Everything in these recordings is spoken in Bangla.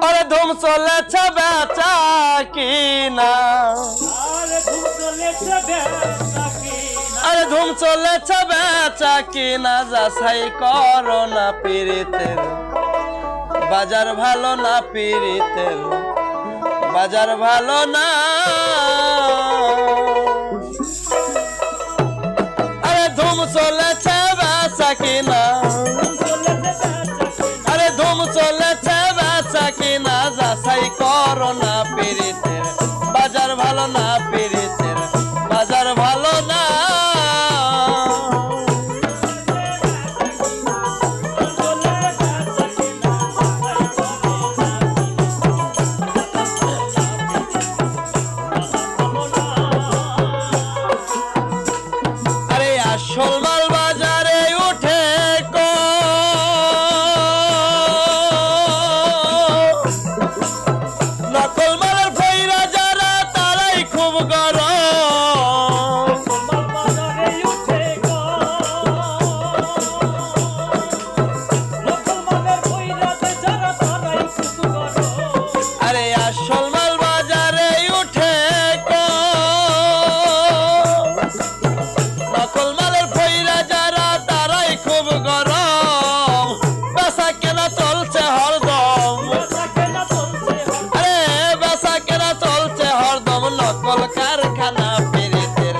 আরে ধুম চলেছে বেচা কিনা, আরে ধুম চলেছে বেচা কিনা, যাচাই করো না পীড়িতের বাজার ভালো না, পীড়িতের বাজার ভালো না। আরে ধুম চলেছে বেচা কিনা, আরে ধুম চলেছে বেচা কিনা, যাচাই করো না পীড়িতের বাজার ভালো না, পীড়িতের বাজার ভালো না। আরে আসল মাল বাজারে উঠে নকল মালের ফইরা যারা তারাই খুব গরম। আরে আসল মাল বাজারে উঠে নকল মালের ফইরা যারা তারাই খুব গরম। বেচা কেনা চলছে হরদম, আরে বেচা কেনা চলছে হরদম। নকল কারখানা পীড়িতের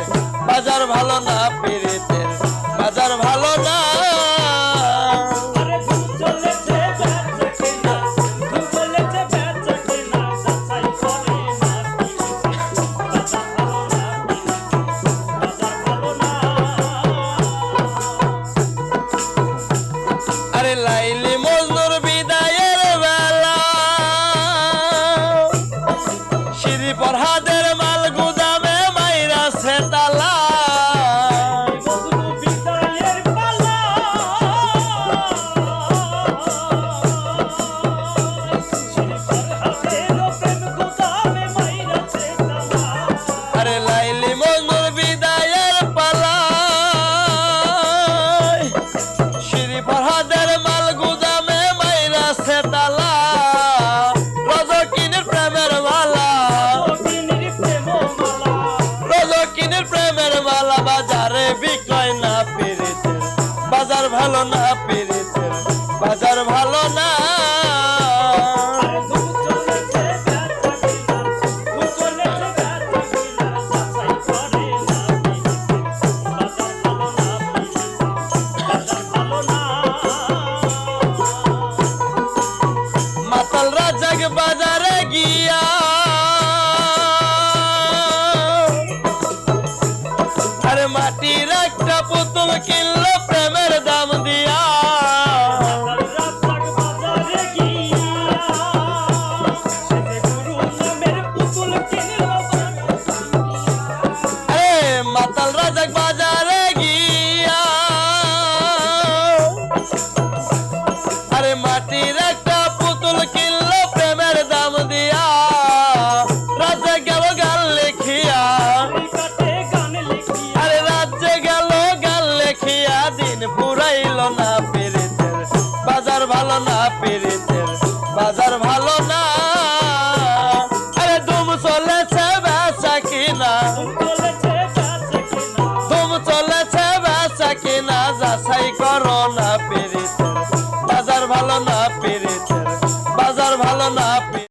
বাজার ভালো না, পীড়িতের বাজার ভালো না। আরে লাইলি মজনুর বিদায়ের বেলা, সিঁড়ি পরহাদের মাল গুদামে মাইরাছে তালা। আরে লাইলি মজনুর বিদায়ের পালা, সিঁড়ি পরহাদের মাল গুদামে মাইরাছে তালা। রজকিনীর প্রেমের মালা, রজকিনীর প্রেমের মালা, বাজারে বিক্রয় না পীড়িতের বাজার ভালো না, পীড়িতের বাজার ভালো না। মাতাল রাজাক বাজারে গিয়া, আরে মাটির একটা পুতুল কিনলো প্রেমের দাম দিয়া। আরে মাতাল রাজাক বাজারে গিয়া, আরে মাটির একটা পুতুল কিনলো প্রেমের দাম দিয়া। রাজা গেল গান লেখিয়া, আরে রাজ্যে গেল গান লেখিয়া, দিন পুরাইল না পীড়িতের বাজার ভালো না, পীড়িতের বাজার ভালো না। আরে ধুম চলেছে বেচা কিনা, ধুম চলেছে বেচা কিনা, যাচাই করো না পীড়িতের বাজার ভালো না, পীড়িতের বাজার ভালো না।